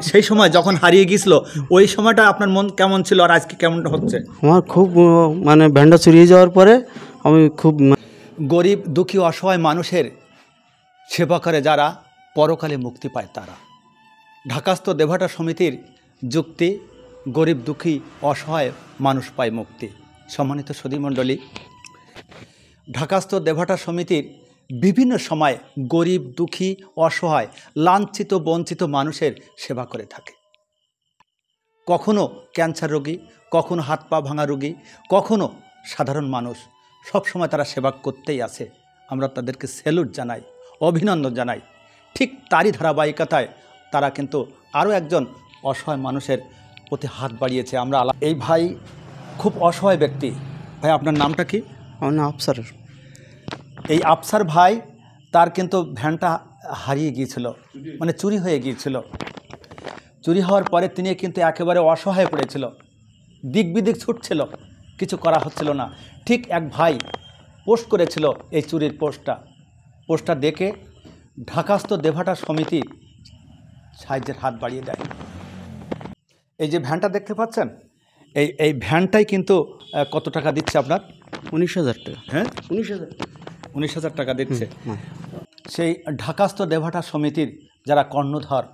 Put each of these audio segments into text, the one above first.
সেই সময় যখন হারিয়ে গিয়েছিল ওই সময়টা আপনার মন কেমন ছিল আর আজকে কেমন হচ্ছে? আমার খুব মানে ভ্যানটা চুরিয়ে যাওয়ার পরে আমি খুব গরিব দুঃখী অসহায় মানুষের সেবা করে যারা পরকালে মুক্তি পায় তারা। ঢাকাস্থ দেবহাটা সমিতির যুক্তি, গরিব দুঃখী অসহায় মানুষ পায় মুক্তি। সম্মানিত সুধীমণ্ডলী, ঢাকাস্থ দেবহাটা সমিতির বিভিন্ন সময় গরিব দুঃখী অসহায় লাঞ্ছিত বঞ্চিত মানুষের সেবা করে থাকে। কখনো ক্যান্সার রোগী, কখনো হাত পা ভাঙা রোগী, কখনো সাধারণ মানুষ, সবসময় তারা সেবা করতেই আছে। আমরা তাদেরকে স্যালুট জানাই, অভিনন্দন জানাই। ঠিক তারই ধারাবাহিকতায় তারা কিন্তু আরও একজন অসহায় মানুষের প্রতি হাত বাড়িয়েছে। আমরা এই ভাই খুব অসহায় ব্যক্তি। ভাই আপনার নামটা কি? আমার নাম আফসার। এই আফসার ভাই, তার কিন্তু ভ্যানটা হারিয়ে গিয়েছিল, মানে চুরি হয়ে গিয়েছিল। চুরি হওয়ার পরে তিনি কিন্তু একেবারে অসহায় পড়েছিল, দিক বিদিক ছুটছিল, কিছু করা হচ্ছিল না। ঠিক এক ভাই পোস্ট করেছিল এই চুরির পোস্টটা দেখে ঢাকাস্থ দেবহাটা সমিতি সাহায্যের হাত বাড়িয়ে দেয়। এই যে ভ্যানটা দেখতে পাচ্ছেন, এই ভ্যানটাই কিন্তু কত টাকা দিচ্ছে আপনার? 19,000 টাকা। হ্যাঁ, 19,000 টাকা দিচ্ছে। সেই ঢাকাস্থ দেবহাটা সমিতির যারা কর্ণধার,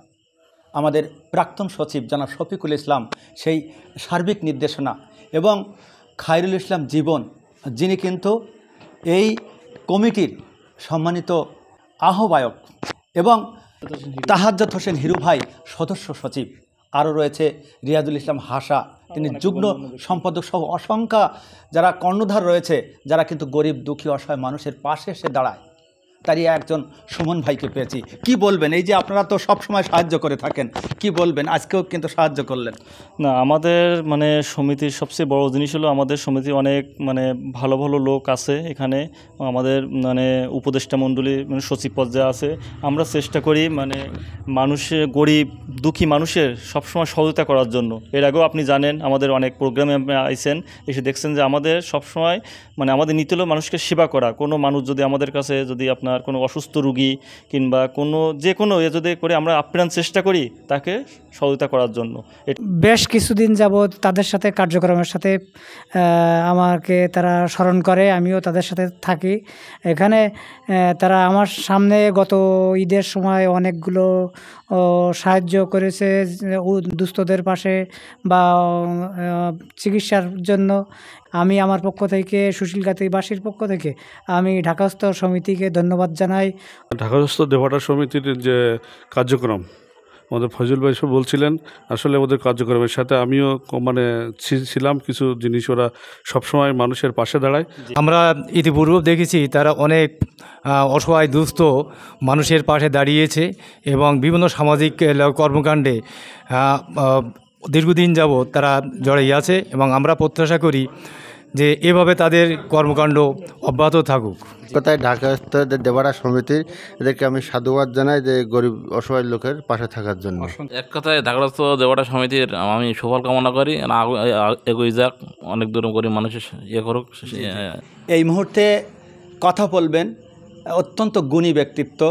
আমাদের প্রাক্তন সচিব জনাব শফিকুল ইসলাম, সেই সার্বিক নির্দেশনা এবং খায়রুল ইসলাম জীবন, যিনি কিন্তু এই কমিটির সম্মানিত আহ্বায়ক, এবং তাহাজ্জত হোসেন হিরু ভাই সদস্য সচিব, আরও রয়েছে রিয়াজুল ইসলাম হাসা, তিনি যুগ্ম সম্পাদক সহ অসংখ্য যারা কর্ণধার রয়েছে, যারা কিন্তু গরিব দুঃখী অসহায় মানুষের পাশে এসে দাঁড়ায়। তারই একজন সুমন ভাইকে পেয়েছি। কি বলবেন? এই যে আপনারা তো সব সময় সাহায্য করে থাকেন, কি বলবেন? আজকেও কিন্তু সাহায্য করলেন। না, আমাদের মানে সমিতির সবচেয়ে বড় জিনিস হলো আমাদের সমিতির অনেক মানে ভালো ভালো লোক আছে এখানে। আমাদের মানে উপদেষ্টা মণ্ডলী মানে সচিব পর্যায়ে আছে। আমরা চেষ্টা করি মানে মানুষের, গরিব দুঃখী মানুষের সবসময় সহযোগিতা করার জন্য। এর আগেও আপনি জানেন আমাদের অনেক প্রোগ্রামে আপনি আইসেন, এসে দেখছেন যে আমাদের সবসময় মানে আমাদের নীতি হলো মানুষকে সেবা করা। কোনো মানুষ যদি আমাদের কাছে যদি আপনার কোনো অসুস্থ রুগী কিংবা কোনো যে কোনো যদি করে, আমরা আপ্রাণ চেষ্টা করি তাকে সহযোগিতা করার জন্য। বেশ কিছুদিন যাবৎ তাদের সাথে কার্যক্রমের সাথে আমাকে তারা স্মরণ করে, আমিও তাদের সাথে থাকি এখানে। তারা আমার সামনে গত ঈদের সময় অনেকগুলো সাহায্য করেছে দুস্থদের পাশে বা চিকিৎসার জন্য। আমি আমার পক্ষ থেকে, সুশীলগাতিবাসীর পক্ষ থেকে আমি ঢাকাস্থ সমিতিকে ধন্যবাদ জানাই। ঢাকাস্থ দেবহাটা সমিতির যে কার্যক্রম আমাদের ফজল ভাই সব বলছিলেন, আসলে ওদের কার্যক্রমের সাথে আমিও মানে ছিলাম। কিছু জিনিস ওরা সবসময় মানুষের পাশে দাঁড়ায়। আমরা ইতিপূর্বেও দেখেছি তারা অনেক অসহায় দুস্থ মানুষের পাশে দাঁড়িয়েছে এবং বিভিন্ন সামাজিক কর্মকাণ্ডে দীর্ঘদিন যাবৎ তারা জড়িয়ে আছে, এবং আমরা প্রত্যাশা করি যে এভাবে তাদের কর্মকাণ্ড অব্যাহত থাকুক। কথায় ঢাকাস্থ দেবহাটা সমিতির এদেরকে আমি সাধুবাদ জানাই যে গরিব অসহায় লোকের পাশে থাকার জন্য। এক কথায় ঢাকাস্থ দেবহাটা সমিতির আমি সফল কামনা করি, এগোই যাক, অনেক দূর গরিব মানুষের ইয়ে করুক। এই মুহূর্তে কথা বলবেন অত্যন্ত গুণী ব্যক্তিত্ব,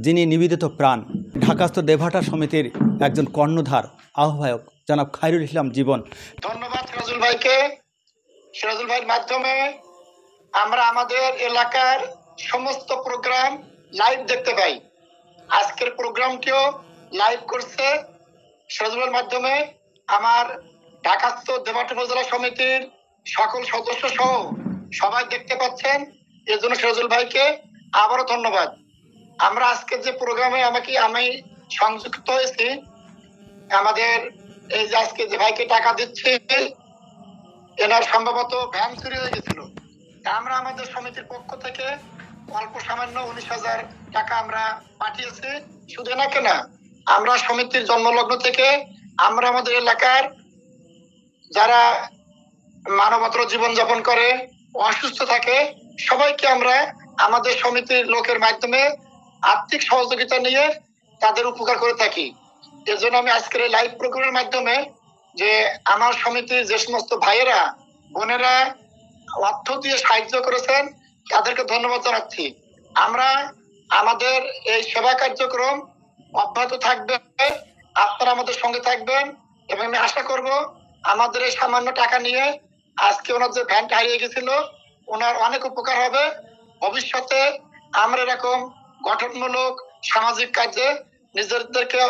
যিনি নিবেদিত প্রাণ, ঢাকাস্থ দেবহাটা সমিতির একজন কর্ণধার আহ্বায়ক জনাব খায়রুল ইসলাম জীবন। ধন্যবাদ সিরাজুল ভাইকে। সিরাজুল ভাইয়ের মাধ্যমে আমরা আমাদের এলাকার সমস্ত প্রোগ্রাম লাইভ দেখতে পাই। আজকের প্রোগ্রামটিও লাইভ করছে সিরাজুল ভাইয়ের মাধ্যমে। আমার ঢাকাস্থ দেবহাটা উপজেলা সমিতির সকল সদস্য সহ সবাই দেখতে পাচ্ছেন, এর জন্য সিরাজুল ভাইকে আবারও ধন্যবাদ। আমরা আজকে যে প্রোগ্রামে আমি সংযুক্ত হয়েছি, আমাদের এই যে আজকে যে ভাইকে টাকা দিচ্ছে, এনার সম্ভবত ভ্যান চুরি হয়ে গেছিল। আমরা আমাদের সমিতির পক্ষ থেকে অল্প সামান্য 19,000 টাকা আমরা পাঠিয়েছি। শুধু এনাকে না, আমরা সমিতির জন্মলগ্ন থেকে আমরা আমাদের এলাকার যারা মানবতার জীবনযাপন করে, অসুস্থ থাকে, সবাইকে আমরা আমাদের সমিতির লোকের মাধ্যমে আর্থিক সহযোগিতা নিয়ে তাদের উপকার করে থাকি। এর জন্য আমি আজকের এই লাইভ প্রোগ্রামের মাধ্যমে যে আমার সমিতির যে সমস্ত ভাইয়েরা বোনেরা অর্থ দিয়ে সাহায্য করেছেন, তাদেরকে ধন্যবাদ জানাচ্ছি। আমরা আমাদের এই সেবা কার্যক্রম অব্যাহত থাকবে আপনারা আমাদের সঙ্গে থাকবেন এবং আমি আশা করব আমাদের এই সামান্য টাকা নিয়ে আজকে ওনার যে ভ্যানটা হারিয়ে গেছিল ওনার অনেক উপকার হবে। ভবিষ্যতে আমরা এরকম গঠনমূলক সামাজিক কাজে নিজেদেরকে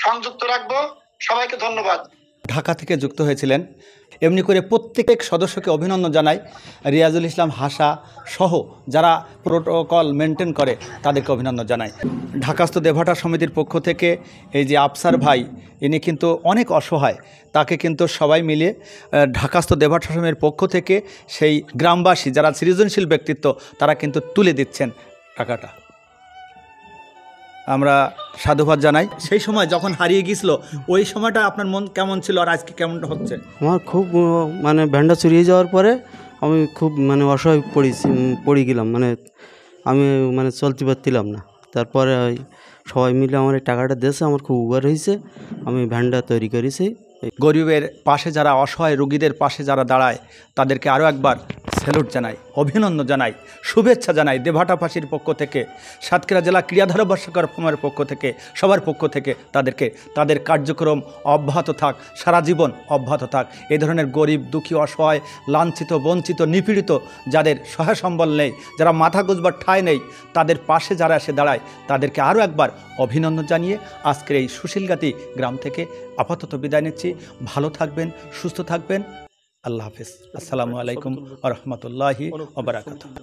সংযুক্ত রাখবো। সবাইকে ধন্যবাদ। ঢাকা থেকে যুক্ত হয়েছিলেন। এমনি করে প্রত্যেক সদস্যকে অভিনন্দন জানাই। রিয়াজুল ইসলাম হাসা সহ যারা প্রোটোকল মেনটেন করে তাদেরকে অভিনন্দন জানাই। ঢাকাস্থ দেবহাটা সমিতির পক্ষ থেকে এই যে আফসার ভাই, ইনি কিন্তু অনেক অসহায়, তাকে কিন্তু সবাই মিলে ঢাকাস্থ দেবহাটা সমিতির পক্ষ থেকে সেই গ্রামবাসী যারা সৃজনশীল ব্যক্তিত্ব তারা কিন্তু তুলে দিচ্ছেন টাকাটা। আমরা সাধুবাদ জানাই। সেই সময় যখন হারিয়ে গিয়েছিল ওই সময়টা আপনার মন কেমন ছিল আর আজকে কেমন হচ্ছে? আমার খুব মানে ভ্যানটা চুরিয়ে যাওয়ার পরে আমি খুব মানে অসহায় পড়ে গেলাম, মানে আমি মানে চলতে পারছিলাম না। তারপরে ওই সবাই মিলে আমার এই টাকাটা দিয়েছে, আমার খুব উপকার হয়েছে। আমি ভ্যানটা তৈরি করেছি। গরিবের পাশে যারা অসহায় রোগীদের পাশে যারা দাঁড়ায় তাদেরকে আরও একবার স্যালুট জানাই, অভিনন্দন জানাই, শুভেচ্ছা জানাই দেবহাটাবাসীর পক্ষ থেকে, সাতক্ষীরা জেলা ক্রীড়াধারা বর্ষকর ফোরামের পক্ষ থেকে, সবার পক্ষ থেকে তাদের কার্যক্রম অব্যাহত থাক, সারা জীবন অব্যাহত থাক। এই ধরনের গরিব দুঃখী অসহায় লাঞ্ছিত বঞ্চিত নিপীড়িত যাদের সহায় সম্বল নেই, যারা মাথা গুঁজবার ঠাঁই নেই, তাদের পাশে যারা এসে দাঁড়ায় তাদেরকে আরও একবার অভিনন্দন জানিয়ে আজকের এই সুশীলগাতি গ্রাম থেকে আপাতত বিদায় নিচ্ছি। ভালো থাকবেন, সুস্থ থাকবেন। আল্লাহ হাফেজ। আসসালামু আলাইকুম ওয়া রাহমাতুল্লাহি ওয়া বারাকাতুহু।